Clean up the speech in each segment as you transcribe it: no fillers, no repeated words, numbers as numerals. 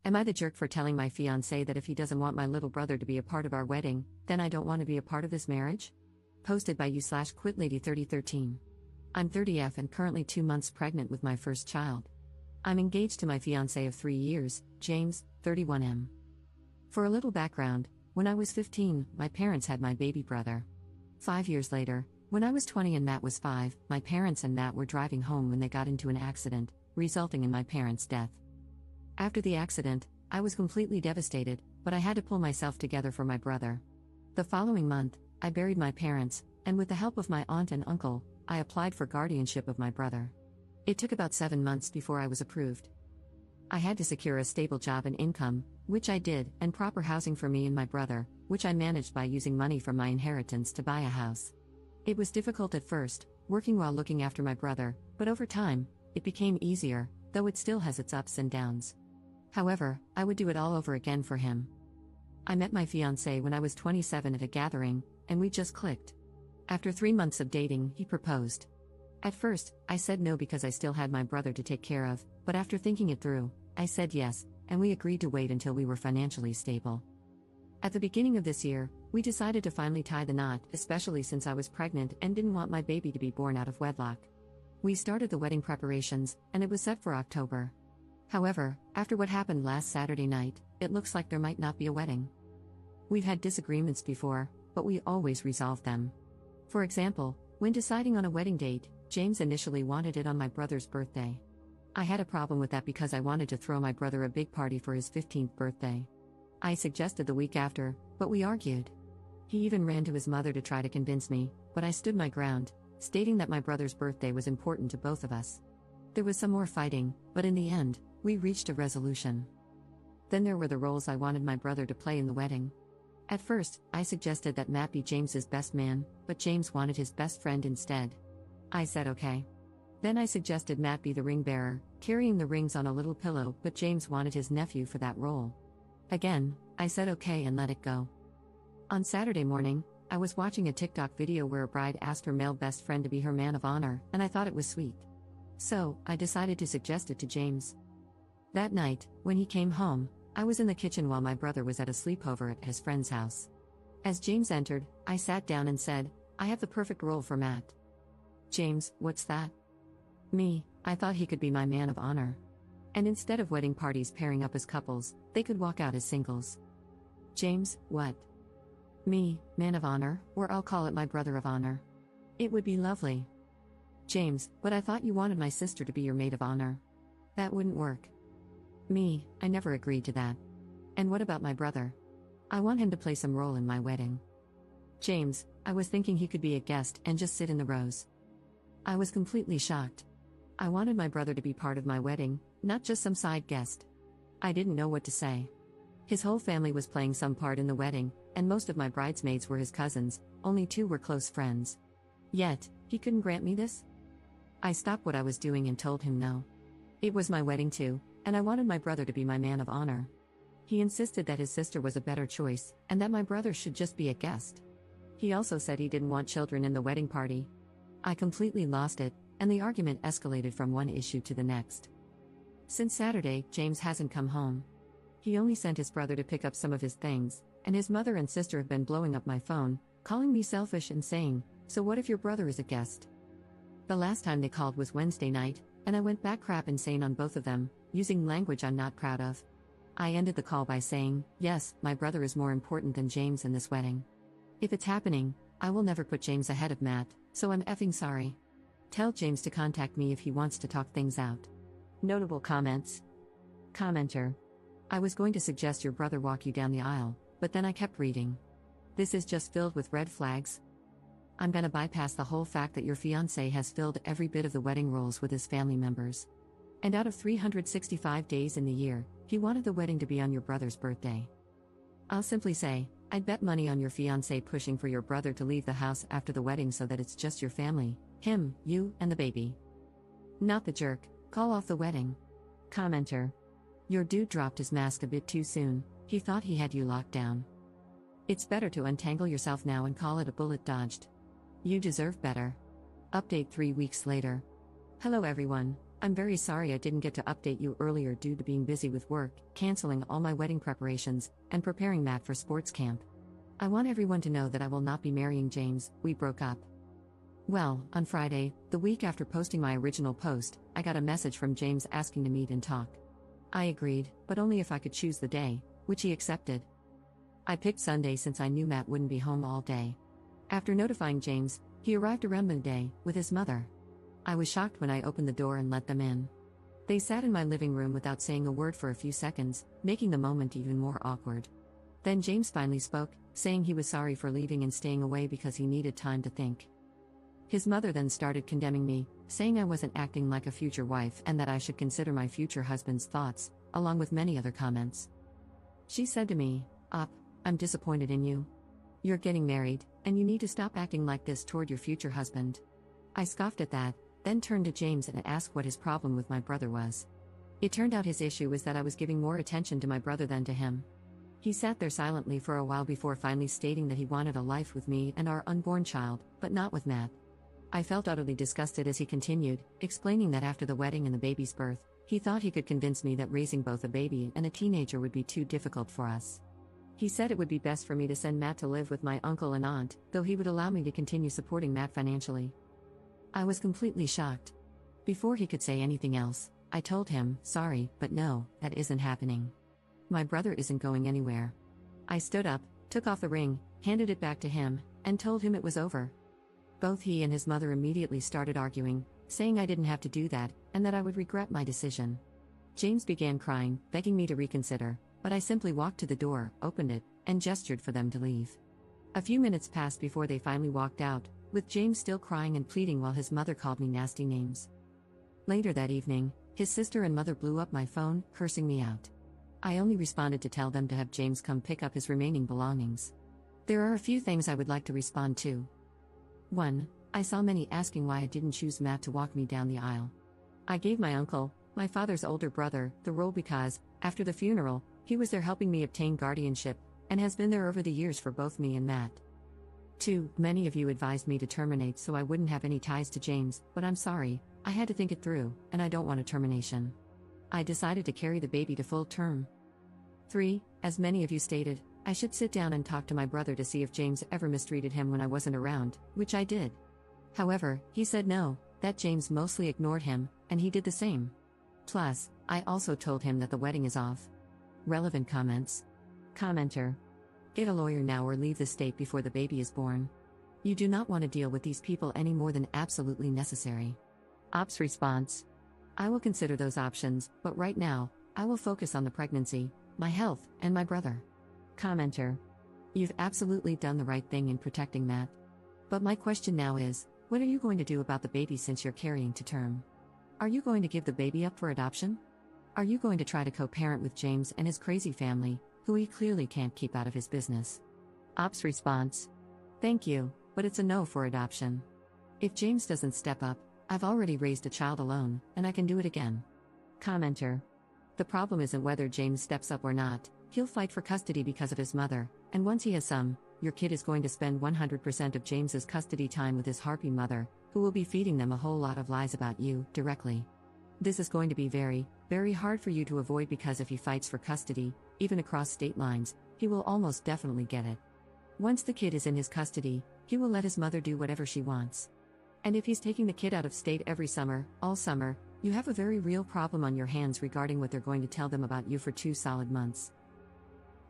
Am I the jerk for telling my fiancé that if he doesn't want my little brother to be a part of our wedding, then I don't want to be a part of this marriage? Posted by you/QuitLady3013. I'm 30F and currently 2 months pregnant with my first child. I'm engaged to my fiancé of 3 years, James, 31M. For a little background, when I was 15, my parents had my baby brother. 5 years later, when I was 20 and Matt was 5, my parents and Matt were driving home when they got into an accident, resulting in my parents' death. After the accident, I was completely devastated, but I had to pull myself together for my brother. The following month, I buried my parents, and with the help of my aunt and uncle, I applied for guardianship of my brother. It took about 7 months before I was approved. I had to secure a stable job and income, which I did, and proper housing for me and my brother, which I managed by using money from my inheritance to buy a house. It was difficult at first, working while looking after my brother, but over time, it became easier, though it still has its ups and downs. However, I would do it all over again for him. I met my fiancé when I was 27 at a gathering, and we just clicked. After 3 months of dating, he proposed. At first, I said no because I still had my brother to take care of, but after thinking it through, I said yes, and we agreed to wait until we were financially stable. At the beginning of this year, we decided to finally tie the knot, especially since I was pregnant and didn't want my baby to be born out of wedlock. We started the wedding preparations, and it was set for October. However, after what happened last Saturday night, it looks like there might not be a wedding. We've had disagreements before, but we always resolve them. For example, when deciding on a wedding date, James initially wanted it on my brother's birthday. I had a problem with that because I wanted to throw my brother a big party for his 15th birthday. I suggested the week after, but we argued. He even ran to his mother to try to convince me, but I stood my ground, stating that my brother's birthday was important to both of us. There was some more fighting, but in the end, we reached a resolution. Then there were the roles I wanted my brother to play in the wedding. At first, I suggested that Matt be James's best man, but James wanted his best friend instead. I said okay. Then I suggested Matt be the ring bearer, carrying the rings on a little pillow, but James wanted his nephew for that role. Again, I said okay and let it go. On Saturday morning, I was watching a TikTok video where a bride asked her male best friend to be her man of honor, and I thought it was sweet. So, I decided to suggest it to James. That night, when he came home, I was in the kitchen while my brother was at a sleepover at his friend's house. As James entered, I sat down and said, "I have the perfect role for Matt." "James, what's that?" "Me, I thought he could be my man of honor. And instead of wedding parties pairing up as couples, they could walk out as singles." "James, what?" "Me, man of honor, or I'll call it my brother of honor. It would be lovely." "James, but I thought you wanted my sister to be your maid of honor." "That wouldn't work." "Me, I never agreed to that." "And what about my brother? I want him to play some role in my wedding." "James, I was thinking he could be a guest and just sit in the rows." I was completely shocked. I wanted my brother to be part of my wedding, not just some side guest. I didn't know what to say. His whole family was playing some part in the wedding, and most of my bridesmaids were his cousins, only 2 were close friends. Yet, he couldn't grant me this? I stopped what I was doing and told him no. It was my wedding too, and I wanted my brother to be my man of honor. He insisted that his sister was a better choice, and that my brother should just be a guest. He also said he didn't want children in the wedding party. I completely lost it, and the argument escalated from one issue to the next. Since Saturday, James hasn't come home. He only sent his brother to pick up some of his things, and his mother and sister have been blowing up my phone, calling me selfish and saying, "So what if your brother is a guest?" The last time they called was Wednesday night, and I went back crap insane on both of them, using language I'm not proud of. I ended the call by saying, "Yes, my brother is more important than James in this wedding. If it's happening, I will never put James ahead of Matt, so I'm effing sorry. Tell James to contact me if he wants to talk things out." Notable comments. Commenter. I was going to suggest your brother walk you down the aisle, but then I kept reading. This is just filled with red flags. I'm gonna bypass the whole fact that your fiancé has filled every bit of the wedding roles with his family members. And out of 365 days in the year, he wanted the wedding to be on your brother's birthday. I'll simply say, I'd bet money on your fiancé pushing for your brother to leave the house after the wedding so that it's just your family, him, you, and the baby. Not the jerk, call off the wedding. Commenter. Your dude dropped his mask a bit too soon, he thought he had you locked down. It's better to untangle yourself now and call it a bullet dodged. You deserve better. Update 3 weeks later. Hello everyone, I'm very sorry I didn't get to update you earlier due to being busy with work, canceling all my wedding preparations, and preparing Matt for sports camp. I want everyone to know that I will not be marrying James. We broke up. Well, on Friday, the week after posting my original post, I got a message from James asking to meet and talk. I agreed, but only if I could choose the day, which he accepted. I picked Sunday since I knew Matt wouldn't be home all day. After notifying James, he arrived around midday with his mother. I was shocked when I opened the door and let them in. They sat in my living room without saying a word for a few seconds, making the moment even more awkward. Then James finally spoke, saying he was sorry for leaving and staying away because he needed time to think. His mother then started condemning me, saying I wasn't acting like a future wife and that I should consider my future husband's thoughts, along with many other comments. She said to me, I'm disappointed in you. You're getting married, and you need to stop acting like this toward your future husband. I scoffed at that, then turned to James and asked what his problem with my brother was. It turned out his issue was that I was giving more attention to my brother than to him. He sat there silently for a while before finally stating that he wanted a life with me and our unborn child, but not with Matt. I felt utterly disgusted as he continued, explaining that after the wedding and the baby's birth, he thought he could convince me that raising both a baby and a teenager would be too difficult for us. He said it would be best for me to send Matt to live with my uncle and aunt, though he would allow me to continue supporting Matt financially. I was completely shocked. Before he could say anything else, I told him, sorry, but no, that isn't happening. My brother isn't going anywhere. I stood up, took off the ring, handed it back to him, and told him it was over. Both he and his mother immediately started arguing, saying I didn't have to do that, and that I would regret my decision. James began crying, begging me to reconsider, but I simply walked to the door, opened it, and gestured for them to leave. A few minutes passed before they finally walked out, with James still crying and pleading while his mother called me nasty names. Later that evening, his sister and mother blew up my phone, cursing me out. I only responded to tell them to have James come pick up his remaining belongings. There are a few things I would like to respond to. 1. I saw many asking why I didn't choose Matt to walk me down the aisle. I gave my uncle, my father's older brother, the role because, after the funeral, he was there helping me obtain guardianship, and has been there over the years for both me and Matt. 2. Many of you advised me to terminate so I wouldn't have any ties to James, but I'm sorry, I had to think it through, and I don't want a termination. I decided to carry the baby to full term. 3. As many of you stated, I should sit down and talk to my brother to see if James ever mistreated him when I wasn't around, which I did. However, he said no, that James mostly ignored him, and he did the same. Plus, I also told him that the wedding is off. Relevant comments. Commenter. Get a lawyer now or leave the state before the baby is born. You do not want to deal with these people any more than absolutely necessary. Ops response. I will consider those options, but right now, I will focus on the pregnancy, my health, and my brother. Commenter. You've absolutely done the right thing in protecting Matt. But my question now is, what are you going to do about the baby since you're carrying to term? Are you going to give the baby up for adoption? Are you going to try to co-parent with James and his crazy family, who he clearly can't keep out of his business? Ops response. Thank you, but it's a no for adoption. If James doesn't step up, I've already raised a child alone, and I can do it again. Commenter. The problem isn't whether James steps up or not, he'll fight for custody because of his mother, and once he has some, your kid is going to spend 100% of James's custody time with his harpy mother, who will be feeding them a whole lot of lies about you, directly. This is going to be very, very hard for you to avoid because if he fights for custody, even across state lines, he will almost definitely get it. Once the kid is in his custody, he will let his mother do whatever she wants. And if he's taking the kid out of state every summer, all summer, you have a very real problem on your hands regarding what they're going to tell them about you for 2 solid months.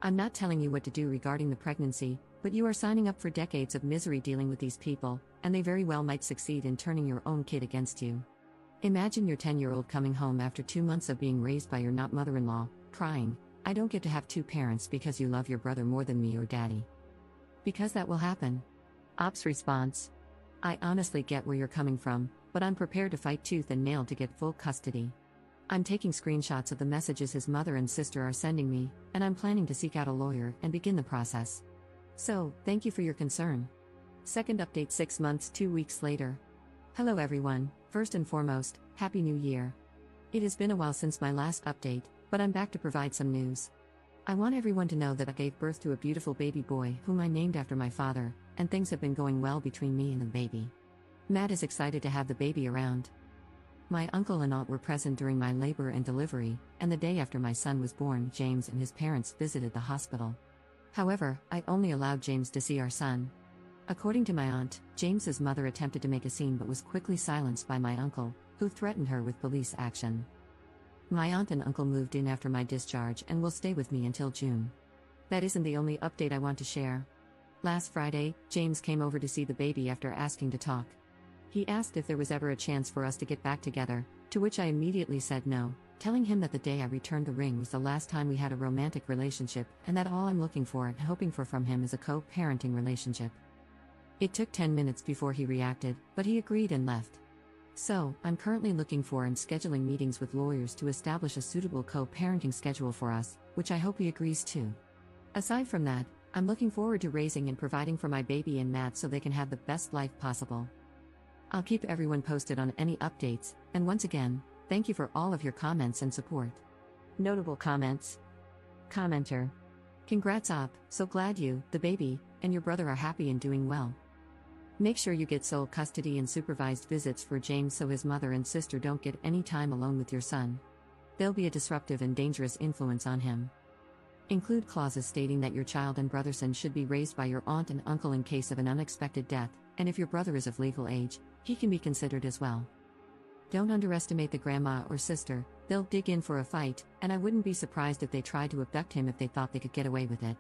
I'm not telling you what to do regarding the pregnancy, but you are signing up for decades of misery dealing with these people, and they very well might succeed in turning your own kid against you. Imagine your 10-year-old coming home after 2 months of being raised by your not mother-in-law, crying, I don't get to have 2 parents because you love your brother more than me or daddy. Because that will happen. Ops response. I honestly get where you're coming from, but I'm prepared to fight tooth and nail to get full custody. I'm taking screenshots of the messages his mother and sister are sending me, and I'm planning to seek out a lawyer and begin the process. So, thank you for your concern. Second update 6 months 2 weeks later. Hello everyone, first and foremost, Happy New Year. It has been a while since my last update, but I'm back to provide some news. I want everyone to know that I gave birth to a beautiful baby boy whom I named after my father, and things have been going well between me and the baby. Matt is excited to have the baby around. My uncle and aunt were present during my labor and delivery, and the day after my son was born, James and his parents visited the hospital. However, I only allowed James to see our son. According to my aunt, James's mother attempted to make a scene but was quickly silenced by my uncle, who threatened her with police action. My aunt and uncle moved in after my discharge and will stay with me until June. That isn't the only update I want to share. Last Friday, James came over to see the baby after asking to talk. He asked if there was ever a chance for us to get back together, to which I immediately said no, telling him that the day I returned the ring was the last time we had a romantic relationship and that all I'm looking for and hoping for from him is a co-parenting relationship. It took 10 minutes before he reacted, but he agreed and left. So, I'm currently looking for and scheduling meetings with lawyers to establish a suitable co-parenting schedule for us, which I hope he agrees to. Aside from that, I'm looking forward to raising and providing for my baby and Matt so they can have the best life possible. I'll keep everyone posted on any updates, and once again, thank you for all of your comments and support. Notable comments. Commenter. Congrats Op, so glad you, the baby, and your brother are happy and doing well. Make sure you get sole custody and supervised visits for James so his mother and sister don't get any time alone with your son. They'll be a disruptive and dangerous influence on him. Include clauses stating that your child and brother son should be raised by your aunt and uncle in case of an unexpected death, and if your brother is of legal age, he can be considered as well. Don't underestimate the grandma or sister, they'll dig in for a fight, and I wouldn't be surprised if they tried to abduct him if they thought they could get away with it.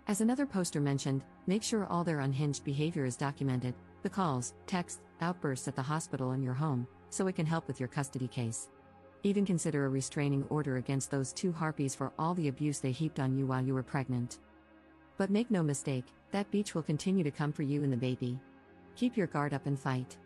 As another poster mentioned, make sure all their unhinged behavior is documented, the calls, texts, outbursts at the hospital and your home, so it can help with your custody case. Even consider a restraining order against those two harpies for all the abuse they heaped on you while you were pregnant. But make no mistake, that beach will continue to come for you and the baby. Keep your guard up and fight.